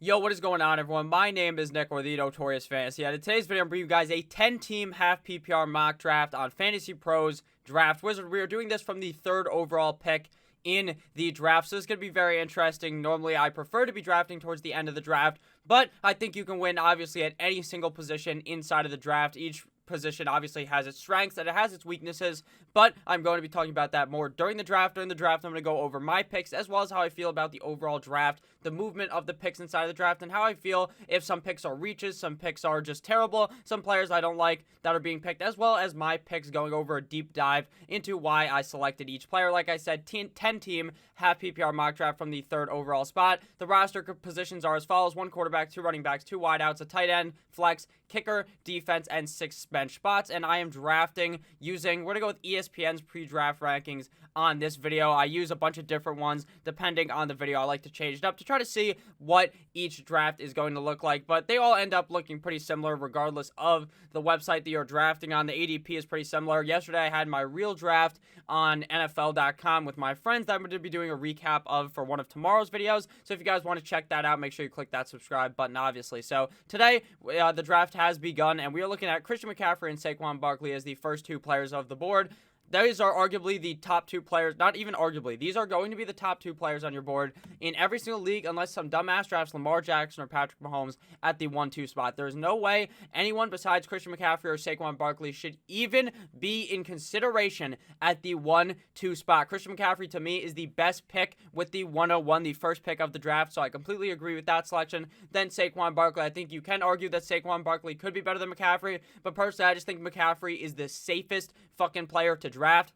Yo, what is going on, everyone? My name is Nick, or the Notorious Fantasy. And in today's video, I'm bringing you guys a 10-team half-PPR mock draft on Fantasy Pros Draft Wizard. We are doing this from the third overall pick in the draft, so it's going to be very interesting. Normally, I prefer to be drafting towards the end of the draft, but I think you can win, obviously, at any single position inside of the draft. Each position obviously has its strengths and it has its weaknesses, but I'm going to be talking about that more during the draft. During the draft, I'm going to go over my picks as well as how I feel about the overall draft, the movement of the picks inside of the draft, and how I feel if some picks are reaches, some picks are just terrible, some players I don't like that are being picked, as well as my picks, going over a deep dive into why I selected each player. Like I said, 10-team half-PPR mock draft from the third overall spot. The roster positions are as follows: 1 quarterback, 2 running backs, 2 wideouts, a tight end, flex, kicker, defense, and 6 bench spots. And I am drafting using, we're going to go with ESPN's pre-draft rankings on this video. I use a bunch of different ones depending on the video. I like to change it up to try to see what each draft is going to look like, but they all end up looking pretty similar regardless of the website that you're drafting on. The ADP is pretty similar. Yesterday I had my real draft on NFL.com with my friends that I'm going to be doing a recap of for one of tomorrow's videos. So if you guys want to check that out, make sure you click that subscribe button, obviously. So today the draft has begun, and we are looking at Christian McCaffrey and Saquon Barkley as the first 2 players of the board. These are arguably the top 2 players, not even arguably, these are going to be the top 2 players on your board in every single league, unless some dumbass drafts Lamar Jackson or Patrick Mahomes at the 1-2 spot. There's no way anyone besides Christian McCaffrey or Saquon Barkley should even be in consideration at the 1-2 spot. Christian McCaffrey, to me, is the best pick with the 101, the first pick of the draft, so I completely agree with that selection. Then Saquon Barkley, I think you can argue that Saquon Barkley could be better than McCaffrey, but personally, I just think McCaffrey is the safest fucking player to draft.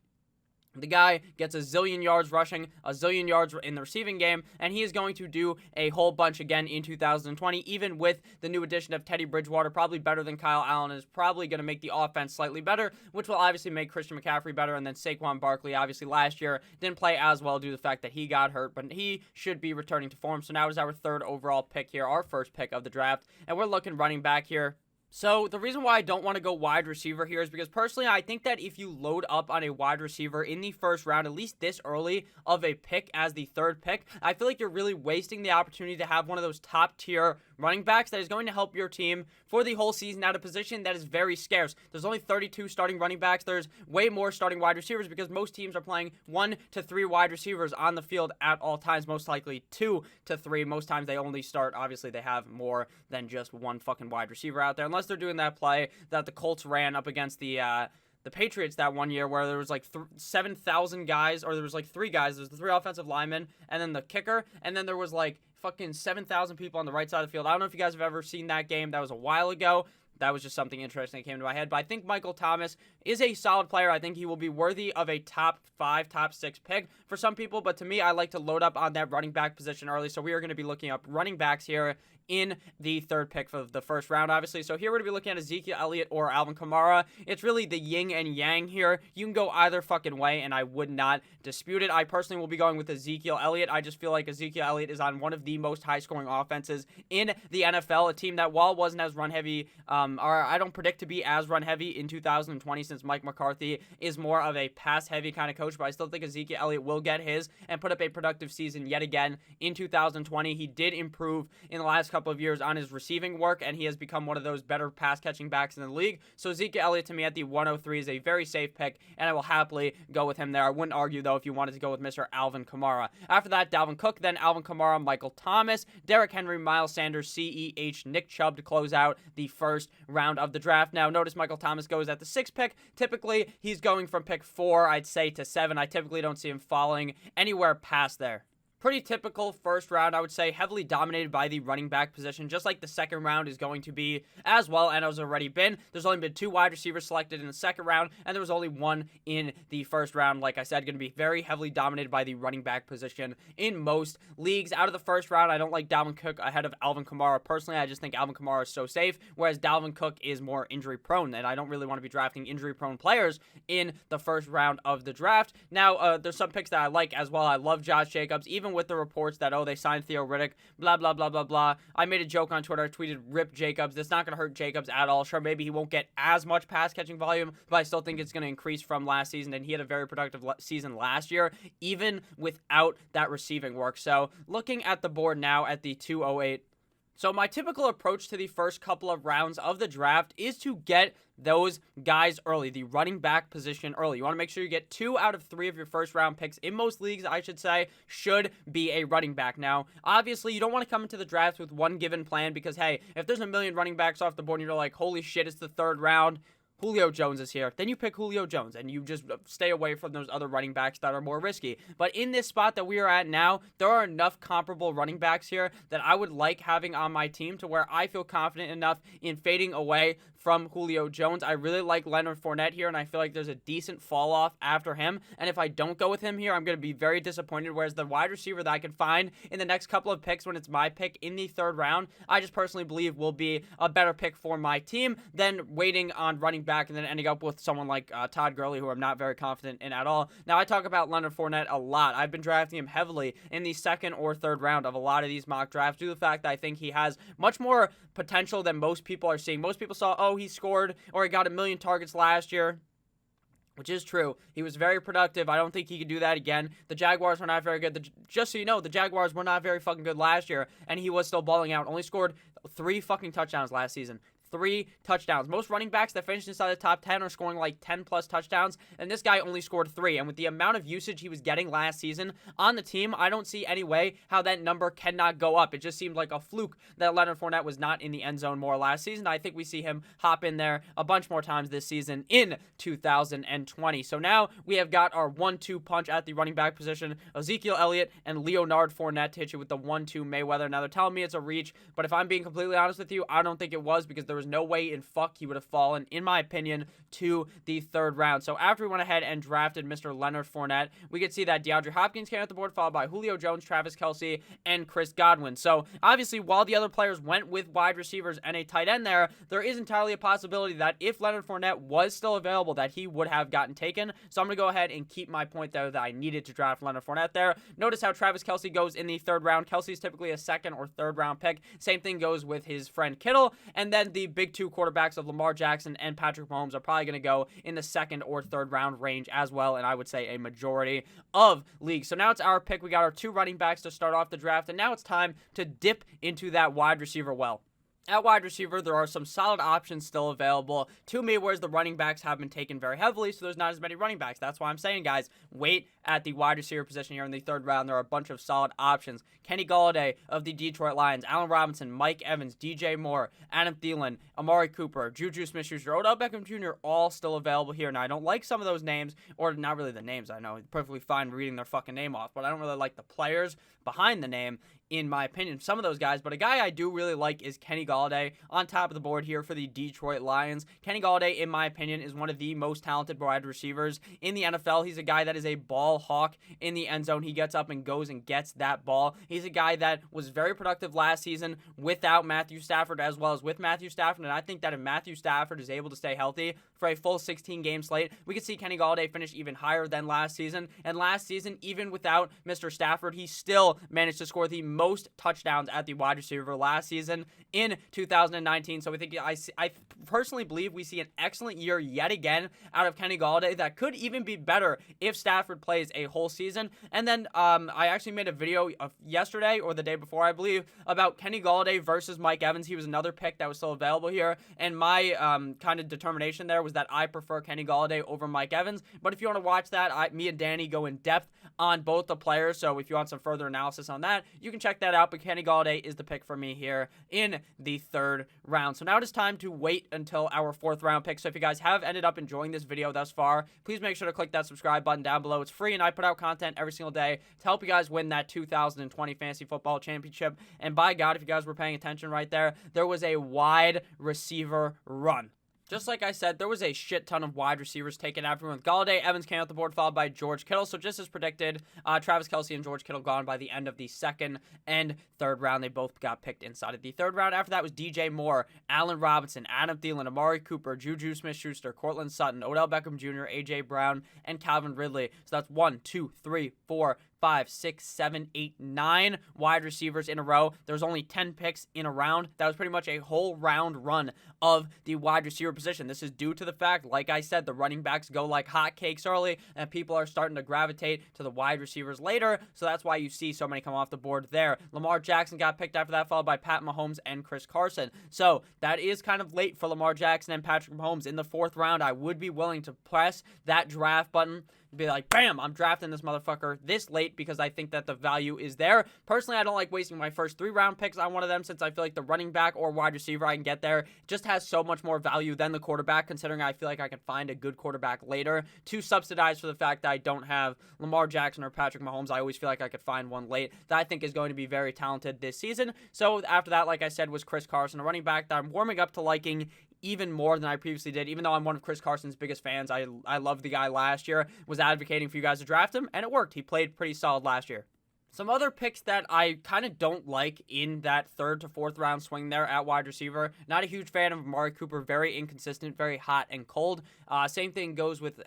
The guy gets a zillion yards rushing, a zillion yards in the receiving game, and he is going to do a whole bunch again in 2020, even with the new addition of Teddy Bridgewater, probably better than Kyle Allen, is probably going to make the offense slightly better, which will obviously make Christian McCaffrey better. And then Saquon Barkley, obviously last year, didn't play as well due to the fact that he got hurt, but he should be returning to form. So now is our third overall pick here, our first pick of the draft, and we're looking running back here. So the reason why I don't want to go wide receiver here is because personally I think that if you load up on a wide receiver in the first round, at least this early of a pick as the third pick, I feel like you're really wasting the opportunity to have one of those top tier running backs that is going to help your team for the whole season at a position that is very scarce. There's only 32 starting running backs. There's way more starting wide receivers because most teams are playing 1 to 3 wide receivers on the field at all times, most likely 2 to 3. Most times they only start, obviously they have more than just one fucking wide receiver out there, unless they're doing that play that the Colts ran up against the Patriots that one year where there was like 7,000 guys, or there was like 3 guys. There's the 3 offensive linemen and then the kicker, and then there was like fucking 7,000 people on the right side of the field. I don't know if you guys have ever seen that game. That was a while ago. That was just something interesting that came to my head. But I think Michael Thomas is a solid player. I think he will be worthy of a top 5, top 6 pick for some people. But to me, I like to load up on that running back position early. So we are going to be looking up running backs here in the third pick for the first round, obviously. So here we're going to be looking at Ezekiel Elliott or Alvin Kamara. It's really the yin and yang here. You can go either fucking way, and I would not dispute it. I personally will be going with Ezekiel Elliott. I just feel like Ezekiel Elliott is on one of the most high-scoring offenses in the NFL, a team that, while wasn't as run-heavy, or I don't predict to be as run-heavy in 2020 since Mike McCarthy is more of a pass-heavy kind of coach, but I still think Ezekiel Elliott will get his and put up a productive season yet again in 2020. He did improve in the last couple of years on his receiving work, and he has become one of those better pass-catching backs in the league. So Ezekiel Elliott, to me, at the 103 is a very safe pick, and I will happily go with him there. I wouldn't argue, though, if you wanted to go with Mr. Alvin Kamara. After that, Dalvin Cook, then Alvin Kamara, Michael Thomas, Derrick Henry, Miles Sanders, CEH, Nick Chubb to close out the first round of the draft. Now, notice Michael Thomas goes at the 6th pick. Typically, he's going from pick 4, I'd say, to 7. I typically don't see him falling anywhere past there. Pretty typical first round, I would say, heavily dominated by the running back position, just like the second round is going to be as well, and has already been. There's only been 2 wide receivers selected in the second round, and there was only 1 in the first round. Like I said, going to be very heavily dominated by the running back position in most leagues. Out of the first round, I don't like Dalvin Cook ahead of Alvin Kamara. Personally, I just think Alvin Kamara is so safe, whereas Dalvin Cook is more injury-prone, and I don't really want to be drafting injury-prone players in the first round of the draft. Now, there's some picks that I like as well. I love Josh Jacobs, even with the reports that, oh, they signed Theo Riddick, blah, blah, blah, blah, blah. I made a joke on Twitter. I tweeted, rip Jacobs. That's not going to hurt Jacobs at all. Sure, maybe he won't get as much pass-catching volume, but I still think it's going to increase from last season, and he had a very productive season last year, even without that receiving work. So, looking at the board now at the 208, So my typical approach to the first couple of rounds of the draft is to get those guys early, the running back position early. You want to make sure you get 2 out of 3 of your first round picks in most leagues, I should say, should be a running back. Now, obviously, you don't want to come into the draft with one given plan because, hey, if there's a million running backs off the board and you're like, holy shit, it's the 3rd round, Julio Jones is here, then you pick Julio Jones and you just stay away from those other running backs that are more risky. But in this spot that we are at now, there are enough comparable running backs here that I would like having on my team to where I feel confident enough in fading away from Julio Jones. I really like Leonard Fournette here, and I feel like there's a decent fall off after him. And if I don't go with him here, I'm going to be very disappointed. Whereas the wide receiver that I can find in the next couple of picks when it's my pick in the 3rd round, I just personally believe will be a better pick for my team than waiting on running back and then ending up with someone like Todd Gurley, who I'm not very confident in at all. Now, I talk about Leonard Fournette a lot. I've been drafting him heavily in the 2nd or 3rd round of a lot of these mock drafts due to the fact that I think he has much more potential than most people are seeing. Most people saw, oh, he scored or he got 1 million targets last year, which is true. He was very productive. I don't think he could do that again. The Jaguars were not very good. Just so you know, the Jaguars were not very fucking good last year, and he was still balling out. Only scored 3 fucking touchdowns last season. 3 touchdowns. Most running backs that finish inside the top 10 are scoring like 10 plus touchdowns, and this guy only scored 3. And with the amount of usage he was getting last season on the team, I don't see any way how that number cannot go up. It just seemed like a fluke that Leonard Fournette was not in the end zone more last season. I think we see him hop in there a bunch more times this season in 2020. So now we have got our 1-2 punch at the running back position, Ezekiel Elliott and Leonard Fournette to hit you with the 1-2 Mayweather. Now they're telling me it's a reach, but if I'm being completely honest with you, I don't think it was, because there was no way in fuck he would have fallen, in my opinion, to the 3rd round. So after we went ahead and drafted Mr. Leonard Fournette, we could see that DeAndre Hopkins came at the board, followed by Julio Jones, Travis Kelce, and Chris Godwin. So obviously, while the other players went with wide receivers and a tight end there is entirely a possibility that if Leonard Fournette was still available, that he would have gotten taken. So I'm going to go ahead and keep my point there that I needed to draft Leonard Fournette there. Notice how Travis Kelce goes in the 3rd round. Kelce is typically a 2nd or 3rd round pick. Same thing goes with his friend Kittle. And then the big 2 quarterbacks of Lamar Jackson and Patrick Mahomes are probably going to go in the 2nd or 3rd round range as well, and I would say a majority of leagues. So now it's our pick. We got our 2 running backs to start off the draft, and now it's time to dip into that wide receiver well. At wide receiver, there are some solid options still available to me, whereas the running backs have been taken very heavily, so there's not as many running backs. That's why I'm saying, guys, wait at the wide receiver position here in the 3rd round. There are a bunch of solid options. Kenny Golladay of the Detroit Lions, Allen Robinson, Mike Evans, DJ Moore, Adam Thielen, Amari Cooper, Juju Smith-Schuster, Odell Beckham Jr., all still available here. Now, I don't like some of those names, or not really the names. I know it's perfectly fine reading their fucking name off, but I don't really like the players behind the name, in my opinion, some of those guys. But a guy I do really like is Kenny Golladay on top of the board here for the Detroit Lions. Kenny Golladay, in my opinion, is one of the most talented wide receivers in the NFL. He's a guy that is a ball hawk in the end zone. He gets up and goes and gets that ball. He's a guy that was very productive last season without Matthew Stafford as well as with Matthew Stafford. And I think that if Matthew Stafford is able to stay healthy for a full 16-game slate, we could see Kenny Golladay finish even higher than last season. And last season, even without Mr. Stafford, he still managed to score the most touchdowns at the wide receiver last season in 2019. So I personally believe we see an excellent year yet again out of Kenny Golladay that could even be better if Stafford plays a whole season. And then I actually made a video yesterday or the day before, I believe, about Kenny Golladay versus Mike Evans. He was another pick that was still available here, and my kind of determination there was that I prefer Kenny Golladay over Mike Evans. But if you want to watch that, me and Danny go in depth on both the players, so if you want some further analysis on that, you can check that out. But Kenny Golladay is the pick for me here in the 3rd round. So now it is time to wait until our 4th round pick. So if you guys have ended up enjoying this video thus far, please make sure to click that subscribe button down below. It's free, and I put out content every single day to help you guys win that 2020 Fantasy Football Championship. And by God, if you guys were paying attention right there was a wide receiver run. Just like I said, there was a shit ton of wide receivers taken after with Golladay. Evans came out the board, followed by George Kittle. So just as predicted, Travis Kelce and George Kittle gone by the end of the 2nd and 3rd round. They both got picked inside of the 3rd round. After that was DJ Moore, Allen Robinson, Adam Thielen, Amari Cooper, Juju Smith-Schuster, Cortland Sutton, Odell Beckham Jr., A.J. Brown, and Calvin Ridley. So that's 1, 2, 3, 4, 5, 6, 7, 8, 9 wide receivers in a row. There was only 10 picks in a round. That was pretty much a whole round run of the wide receiver position. This is due to the fact, like I said, the running backs go like hotcakes early, and people are starting to gravitate to the wide receivers later, so that's why you see so many come off the board there. Lamar Jackson got picked after that, followed by Pat Mahomes and Chris Carson. So that is kind of late for Lamar Jackson and Patrick Mahomes. In the 4th round, I would be willing to press that draft button, be like, bam, I'm drafting this motherfucker this late because I think that the value is there. Personally, I don't like wasting my first 3-round picks on one of them, since I feel like the running back or wide receiver I can get there just has so much more value than the quarterback, considering I feel like I can find a good quarterback later to subsidize for the fact that I don't have Lamar Jackson or Patrick Mahomes. I always feel like I could find one late that I think is going to be very talented this season. So after that, like I said, was Chris Carson, a running back that I'm warming up to liking even more than I previously did. Even though I'm one of Chris Carson's biggest fans, I loved the guy last year, was advocating for you guys to draft him, and it worked. He played pretty solid last year. Some other picks that I kind of don't like in that 3rd to 4th round swing there at wide receiver. Not a huge fan of Amari Cooper. Very inconsistent, very hot and cold. Same thing goes with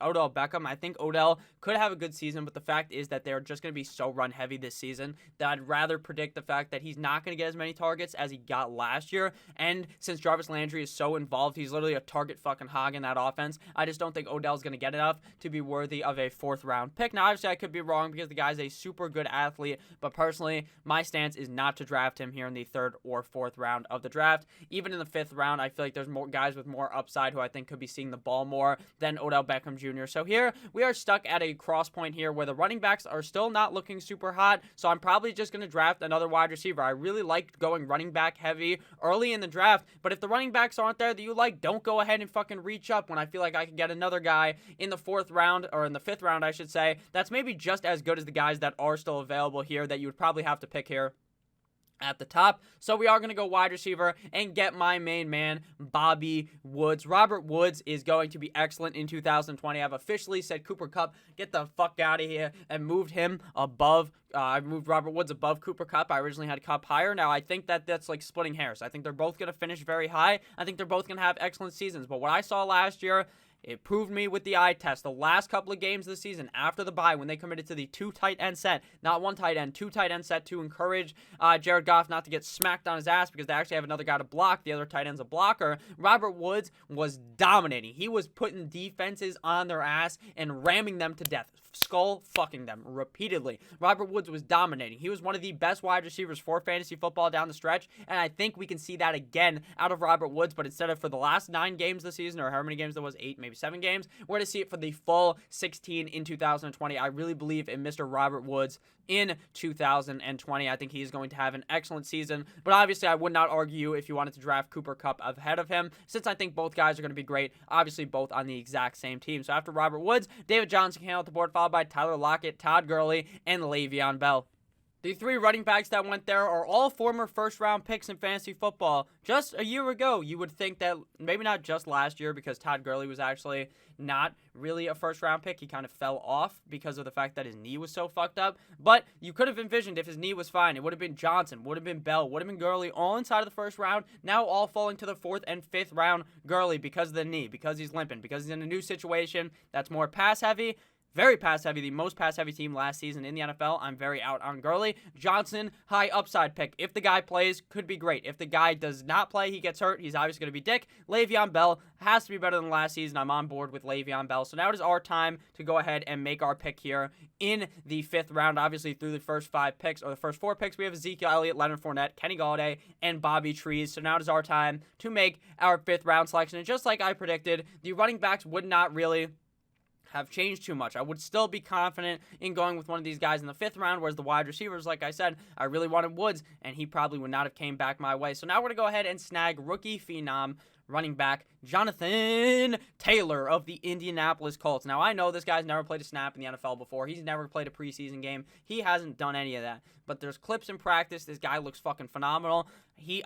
Odell Beckham. I think Odell could have a good season, but the fact is that they're just going to be so run heavy this season that I'd rather predict the fact that he's not going to get as many targets as he got last year. And since Jarvis Landry is so involved, he's literally a target fucking hog in that offense. I just don't think Odell's going to get enough to be worthy of a 4th round pick. Now, obviously, I could be wrong because the guy's a super good athlete, but personally, my stance is not to draft him here in the 3rd or 4th round of the draft. Even in the 5th round, I feel like there's more guys with more upside who I think could be seeing the ball more than Odell Beckham Jr. So here we are stuck at a cross point here where the running backs are still not looking super hot. So I'm probably just going to draft another wide receiver. I really like going running back heavy early in the draft, but if the running backs aren't there that you like, don't go ahead and fucking reach up when I feel like I can get another guy in the 4th round, or in the 5th round, I should say, that's maybe just as good as the guys that are still available here that you would probably have to pick here at the top. So we are going to go wide receiver and get my main man, Bobby Woods. Robert Woods is going to be excellent in 2020. I've officially said Cooper Kupp, get the fuck out of here, and moved him above. I moved Robert Woods above Cooper Kupp. I originally had Kupp higher. Now I think that that's like splitting hairs. I think they're both going to finish very high. I think they're both going to have excellent seasons. But what I saw last year, it proved me with the eye test. The last couple of games of the season after the bye, when they committed to the 2 tight end set, not 1 tight end, 2 tight end set to encourage Jared Goff not to get smacked on his ass because they actually have another guy to block. The other tight end's a blocker. Robert Woods was dominating. He was putting defenses on their ass and ramming them to death. Skull fucking them repeatedly. Robert Woods was dominating. He was one of the best wide receivers for fantasy football down the stretch, and I think we can see that again out of Robert Woods, but instead of for the last 9 games of the season, or however many games there was, 8, maybe 7 games, we're going to see it for the full 16 in 2020. I really believe in Mr. Robert Woods in 2020. I think he is going to have an excellent season, but obviously I would not argue if you wanted to draft Cooper Kupp ahead of him, since I think both guys are going to be great, obviously both on the exact same team. So after Robert Woods, David Johnson came out the board, followed by Tyler Lockett, Todd Gurley, and Le'Veon Bell. The 3 running backs that went there are all former first-round picks in fantasy football. Just a year ago, you would think that, maybe not just last year, because Todd Gurley was actually not really a first-round pick. He kind of fell off because of the fact that his knee was so fucked up. But you could have envisioned if his knee was fine, it would have been Johnson, would have been Bell, would have been Gurley, all inside of the first round. Now all falling to the 4th and 5th round. Gurley because of the knee, because he's limping, because he's in a new situation that's more pass-heavy. Very pass-heavy, the most pass-heavy team last season in the NFL. I'm very out on Gurley. Johnson, high upside pick. If the guy plays, could be great. If the guy does not play, he gets hurt, he's obviously going to be dick. Le'Veon Bell has to be better than last season. I'm on board with Le'Veon Bell. So now it is our time to go ahead and make our pick here in the 5th round. Obviously, through the first 5 picks, or the first 4 picks, we have Ezekiel Elliott, Leonard Fournette, Kenny Golladay, and Bobby Trees. So now it is our time to make our 5th round selection. And just like I predicted, the running backs would not really have changed too much. I would still be confident in going with one of these guys in the 5th round, whereas the wide receivers, like I said, I really wanted Woods, and he probably would not have came back my way. So now we're going to go ahead and snag rookie phenom running back Jonathan Taylor of the Indianapolis Colts. Now, I know this guy's never played a snap in the NFL before. He's never played a preseason game. He hasn't done any of that. But there's clips in practice. This guy looks fucking phenomenal.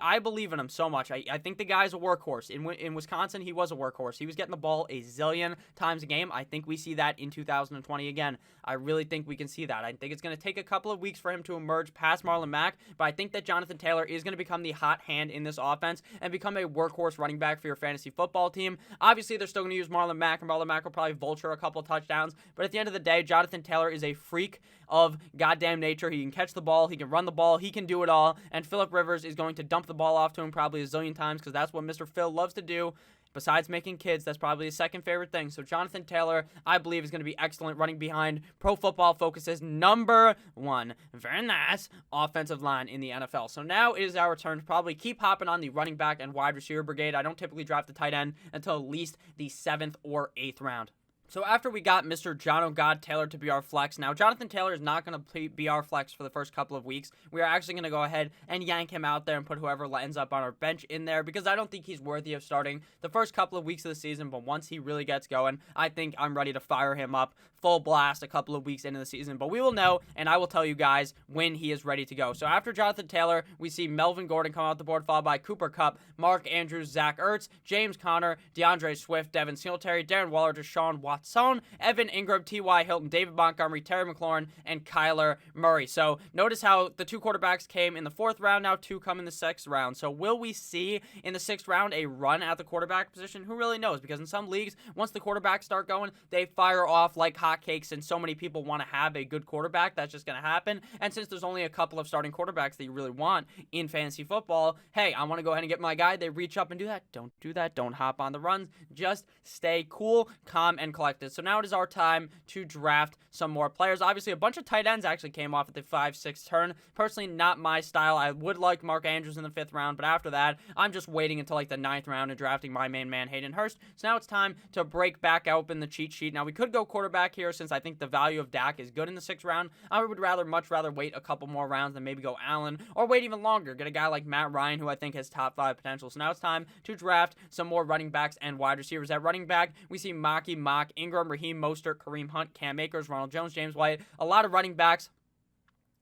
I believe in him so much. I think the guy's a workhorse. In Wisconsin, he was a workhorse. He was getting the ball a zillion times a game. I think we see that in 2020 again. I really think we can see that. I think it's going to take a couple of weeks for him to emerge past Marlon Mack, but I think that Jonathan Taylor is going to become the hot hand in this offense and become a workhorse running back back for your fantasy football team. Obviously, they're still going to use Marlon Mack, and Marlon Mack will probably vulture a couple touchdowns. But at the end of the day, Jonathan Taylor is a freak of goddamn nature. He can catch the ball, he can run the ball, he can do it all. And Phillip Rivers is going to dump the ball off to him probably a zillion times because that's what Mr. Phil loves to do. Besides making kids, that's probably his second favorite thing. So Jonathan Taylor, I believe, is going to be excellent running behind Pro Football Focus's number one, very nice, offensive line in the NFL. So now it is our turn to probably keep hopping on the running back and wide receiver brigade. I don't typically draft the tight end until at least the 7th or 8th round. So after we got Mr. John O'God Taylor to be our flex, now Jonathan Taylor is not going to be our flex for the first couple of weeks. We are actually going to go ahead and yank him out there and put whoever ends up on our bench in there because I don't think he's worthy of starting the first couple of weeks of the season, but once he really gets going, I think I'm ready to fire him up full blast a couple of weeks into the season. But we will know, and I will tell you guys when he is ready to go. So after Jonathan Taylor, we see Melvin Gordon come off the board, followed by Cooper Kupp, Mark Andrews, Zach Ertz, James Conner, DeAndre Swift, Devin Singletary, Darren Waller, Deshaun Watson, Evan Ingram, T.Y. Hilton, David Montgomery, Terry McLaurin, and Kyler Murray. So notice how the 2 quarterbacks came in the 4th round, now 2 come in the 6th round. So will we see in the 6th round a run at the quarterback position? Who really knows? Because in some leagues, once the quarterbacks start going, they fire off like hotcakes, and so many people want to have a good quarterback. That's just going to happen. And since there's only a couple of starting quarterbacks that you really want in fantasy football, hey, I want to go ahead and get my guy. They reach up and do that. Don't do that. Don't hop on the runs. Just stay cool, calm, and collected. So now it is our time to draft some more players. Obviously, a bunch of tight ends actually came off at the 5-6 turn. Personally, not my style. I would like Mark Andrews in the 5th round, but after that, I'm just waiting until like the 9th round and drafting my main man, Hayden Hurst. So now it's time to break back open the cheat sheet. Now, we could go quarterback here since I think the value of Dak is good in the 6th round. I would much rather wait a couple more rounds than maybe go Allen or wait even longer. Get a guy like Matt Ryan, who I think has top 5 potential. So now it's time to draft some more running backs and wide receivers. At running back, we see Mock, Ingram, Raheem Mostert, Kareem Hunt, Cam Akers, Ronald Jones, James White. A lot of running backs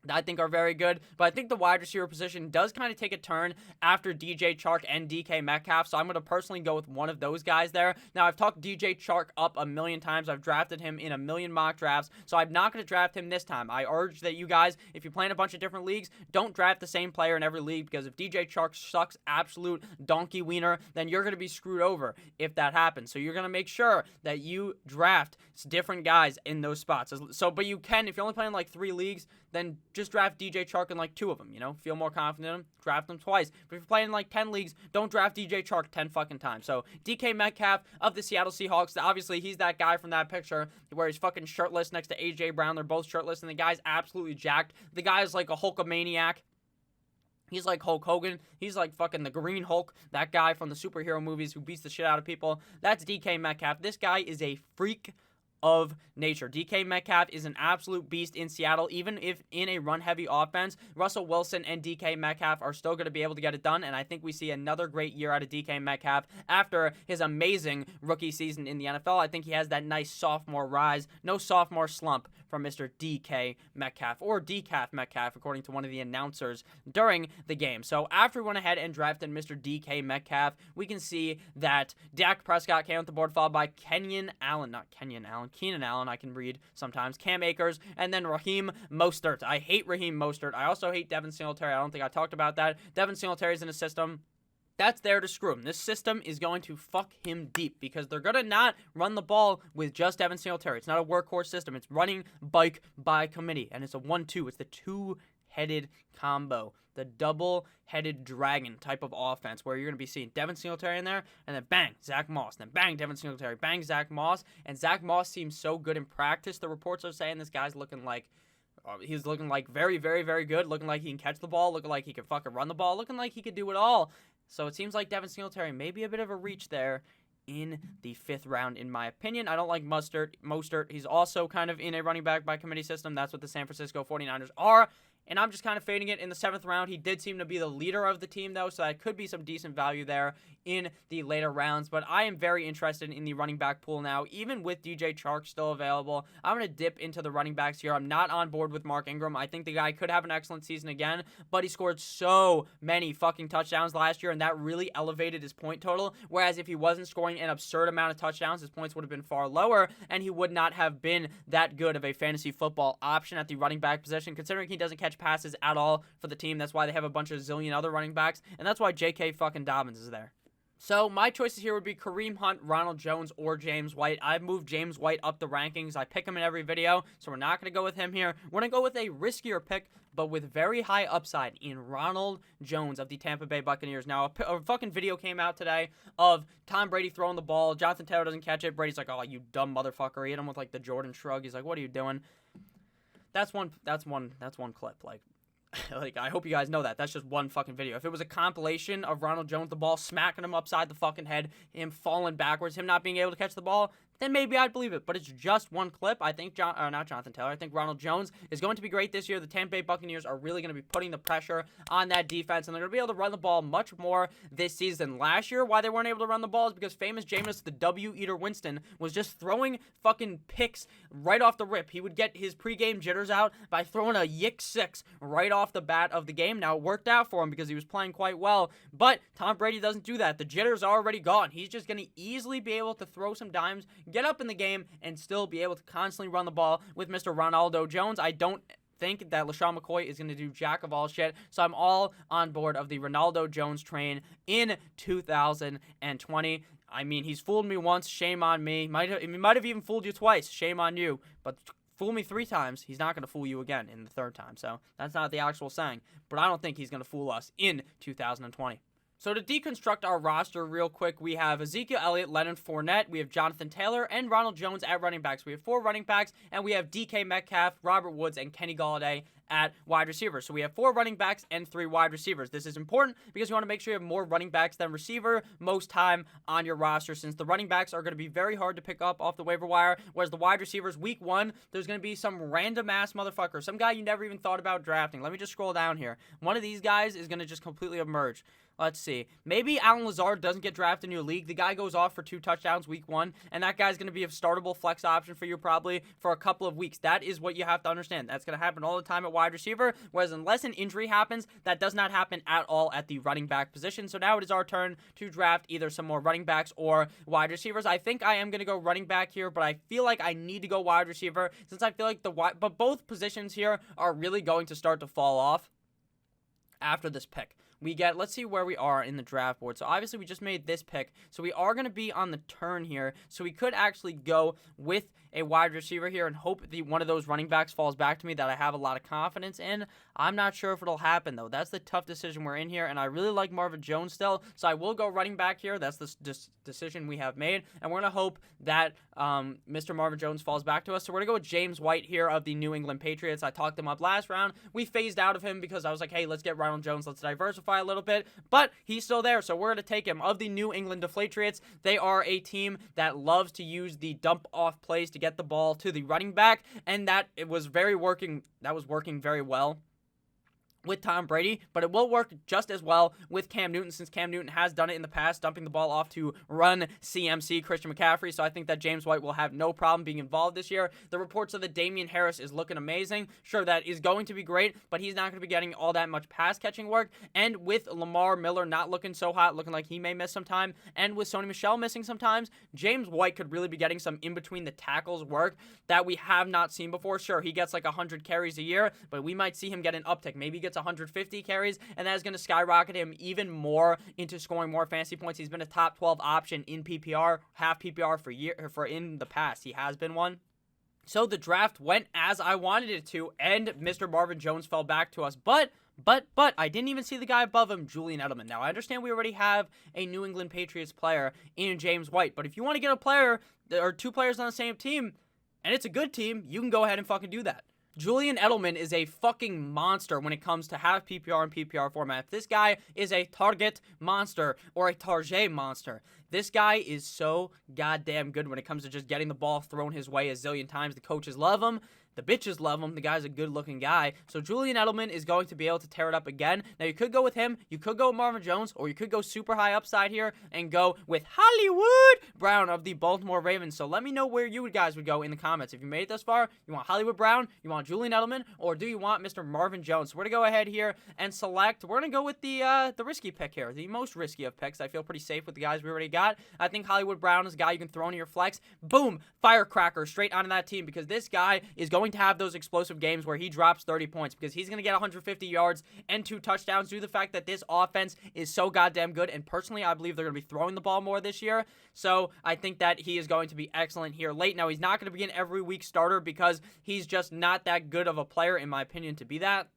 I think are very good, but I think the wide receiver position does kind of take a turn after DJ Chark and DK Metcalf, so I'm going to personally go with one of those guys there. Now, I've talked DJ Chark up a million times. I've drafted him in a million mock drafts, so I'm not going to draft him this time. I urge that you guys, if you play in a bunch of different leagues, don't draft the same player in every league, because if DJ Chark sucks absolute donkey wiener, then you're going to be screwed over if that happens. So you're going to make sure that you draft different guys in those spots. So, but you can, if you're only playing like 3 leagues, then just draft DJ Chark in like 2 of them, you know? Feel more confident in him, draft him twice. But if you're playing in like 10 leagues, don't draft DJ Chark 10 fucking times. So DK Metcalf of the Seattle Seahawks, obviously he's that guy from that picture where he's fucking shirtless next to AJ Brown. They're both shirtless, and the guy's absolutely jacked. The guy's like a Hulkamaniac. He's like Hulk Hogan. He's like fucking the Green Hulk, that guy from the superhero movies who beats the shit out of people. That's DK Metcalf. This guy is a freak of nature. DK Metcalf is an absolute beast in Seattle. Even if in a run-heavy offense, Russell Wilson and DK Metcalf are still going to be able to get it done, and I think we see another great year out of DK Metcalf after his amazing rookie season in the NFL. I think he has that nice sophomore rise. No sophomore slump from Mr. DK Metcalf, or Decaf Metcalf, according to one of the announcers during the game. So after we went ahead and drafted Mr. DK Metcalf, we can see that Dak Prescott came off the board, followed by Keenan Allen, I can read sometimes, Cam Akers, and then Raheem Mostert. I hate Raheem Mostert. I also hate Devin Singletary. I don't think I talked about that. Devin Singletary's in a system that's there to screw him. This system is going to fuck him deep because they're going to not run the ball with just Devin Singletary. It's not a workhorse system. It's running bike by committee, and it's a 1-2. It's the two-headed combo, the double-headed dragon type of offense where you're going to be seeing Devin Singletary in there, and then bang, Zach Moss, then bang, Devin Singletary, bang, Zach Moss, and Zach Moss seems so good in practice. The reports are saying this guy's looking like he's looking like very, very, very good, looking like he can catch the ball, looking like he can fucking run the ball, looking like he could do it all. So it seems like Devin Singletary may be a bit of a reach there in the 5th round, in my opinion. I don't like Mostert. He's also kind of in a running back by committee system. That's what the San Francisco 49ers are. And I'm just kind of fading it in the 7th round. He did seem to be the leader of the team, though, so that could be some decent value there in the later rounds. But I am very interested in the running back pool now, even with DJ Chark still available. I'm going to dip into the running backs here. I'm not on board with Mark Ingram. I think the guy could have an excellent season again, but he scored so many fucking touchdowns last year, and that really elevated his point total. Whereas if he wasn't scoring an absurd amount of touchdowns, his points would have been far lower, and he would not have been that good of a fantasy football option at the running back position, considering he doesn't catch passes at all for the team. That's why they have a bunch of zillion other running backs, and that's why J.K. fucking Dobbins is there. So my choices here would be Kareem Hunt, Ronald Jones, or James White. I've moved James White up the rankings. I pick him in every video, so we're not going to go with him here. We're going to go with a riskier pick, but with very high upside in Ronald Jones of the Tampa Bay Buccaneers. Now, a fucking video came out today of Tom Brady throwing the ball. Jonathan Taylor doesn't catch it. Brady's like, oh, you dumb motherfucker. He hit him with, like, the Jordan shrug. He's like, what are you doing? That's one clip, like, I hope you guys know that. That's just one fucking video. If it was a compilation of Ronald Jones, the ball smacking him upside the fucking head, him falling backwards, him not being able to catch the ball, then maybe I'd believe it. But it's just one clip. I think not Jonathan Taylor. I think Ronald Jones is going to be great this year. The Tampa Bay Buccaneers are really going to be putting the pressure on that defense, and they're going to be able to run the ball much more this season. Last year, why they weren't able to run the ball is because famous Jameis, the W-Eater Winston, was just throwing fucking picks right off the rip. He would get his pregame jitters out by throwing a yick 6 right off the bat of the game. Now, it worked out for him because he was playing quite well, but Tom Brady doesn't do that. The jitters are already gone. He's just going to easily be able to throw some dimes, get up in the game, and still be able to constantly run the ball with Mr. Ronaldo Jones. I don't think that LaShawn McCoy is going to do jack of all shit, so I'm all on board of the Ronaldo Jones train in 2020. I mean, he's fooled me once, shame on me. He might have even fooled you twice, shame on you, but fool me 3 times, he's not going to fool you again in the 3rd time, so that's not the actual saying, but I don't think he's going to fool us in 2020. So to deconstruct our roster real quick, we have Ezekiel Elliott, Leonard Fournette, we have Jonathan Taylor, and Ronald Jones at running backs. We have 4 running backs, and we have DK Metcalf, Robert Woods, and Kenny Golladay at wide receivers. So we have 4 running backs and 3 wide receivers. This is important because you want to make sure you have more running backs than receiver most time on your roster, since the running backs are going to be very hard to pick up off the waiver wire, whereas the wide receivers, week 1, there's going to be some random ass motherfucker, some guy you never even thought about drafting. Let me just scroll down here. One of these guys is going to just completely emerge. Let's see. Maybe Allen Lazard doesn't get drafted in your league. The guy goes off for 2 touchdowns week 1, and that guy's going to be a startable flex option for you probably for a couple of weeks. That is what you have to understand. That's going to happen all the time at wide receiver, whereas unless an injury happens, that does not happen at all at the running back position. So now it is our turn to draft either some more running backs or wide receivers. I think I am going to go running back here, but I feel like I need to go wide receiver since I feel like but both positions here are really going to start to fall off after this pick. Let's see where we are in the draft board. So obviously we just made this pick, so we are going to be on the turn here. So we could actually go with a wide receiver here and hope one of those running backs falls back to me that I have a lot of confidence in. I'm not sure if it'll happen, though. That's the tough decision we're in here, and I really like Marvin Jones still, so I will go running back here. That's the decision we have made, and we're going to hope that Mr. Marvin Jones falls back to us. So we're going to go with James White here of the New England Patriots. I talked him up last round. We phased out of him because I was like, hey, let's get Ronald Jones. Let's diversify a little bit, but he's still there, so we're going to take him. Of the New England Deflatriots, they are a team that loves to use the dump-off plays to get the ball to the running back, and that was working very well with Tom Brady, but it will work just as well with Cam Newton, since Cam Newton has done it in the past, dumping the ball off to run CMC, Christian McCaffrey, so I think that James White will have no problem being involved this year. The reports of that Damian Harris is looking amazing. Sure, that is going to be great, but he's not going to be getting all that much pass-catching work, and with Lamar Miller not looking so hot, looking like he may miss some time, and with Sony Michel missing sometimes, James White could really be getting some in-between the tackles work that we have not seen before. Sure, he gets like 100 carries a year, but we might see him get an uptick. Maybe he gets 150 carries, and that is going to skyrocket him even more into scoring more fantasy points. He's been a top 12 option in PPR, half PPR for in the past. He has been one. So the draft went as I wanted it to, and Mr. Marvin Jones fell back to us, but I didn't even see the guy above him, Julian Edelman. Now, I understand we already have a New England Patriots player in James White, but if you want to get a player or 2 players on the same team, and it's a good team, you can go ahead and fucking do that. Julian Edelman is a fucking monster when it comes to half PPR and PPR format. This guy is a target monster or a target monster. This guy is so goddamn good when it comes to just getting the ball thrown his way a zillion times. The coaches love him. The bitches love him. The guy's a good-looking guy. So Julian Edelman is going to be able to tear it up again. Now, you could go with him. You could go with Marvin Jones, or you could go super high upside here and go with Hollywood Brown of the Baltimore Ravens. So let me know where you guys would go in the comments. If you made it thus far, you want Hollywood Brown, you want Julian Edelman, or do you want Mr. Marvin Jones? So we're going to go ahead here and select. We're going to go with the risky pick here, the most risky of picks. I feel pretty safe with the guys we already got. I think Hollywood Brown is a guy you can throw into your flex. Boom, firecracker straight onto that team, because this guy is going going to have those explosive games where he drops 30 points because he's going to get 150 yards and 2 touchdowns due to the fact that this offense is so goddamn good. And personally, I believe they're going to be throwing the ball more this year. So I think that he is going to be excellent here late. Now, he's not going to be an every week starter because he's just not that good of a player, in my opinion, to be that.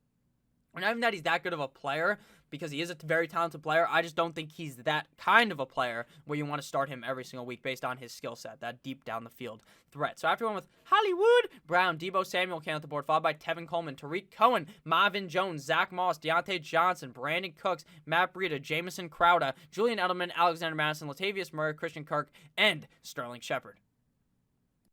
And not even that he's that good of a player, because he is a very talented player. I just don't think he's that kind of a player where you want to start him every single week based on his skill set, that deep down the field threat. So after one with Hollywood Brown, Deebo Samuel came off the board, followed by Tevin Coleman, Tariq Cohen, Marvin Jones, Zach Moss, Deontay Johnson, Brandon Cooks, Matt Breida, Jamison Crowder, Julian Edelman, Alexander Madison, Latavius Murray, Christian Kirk, and Sterling Shepard.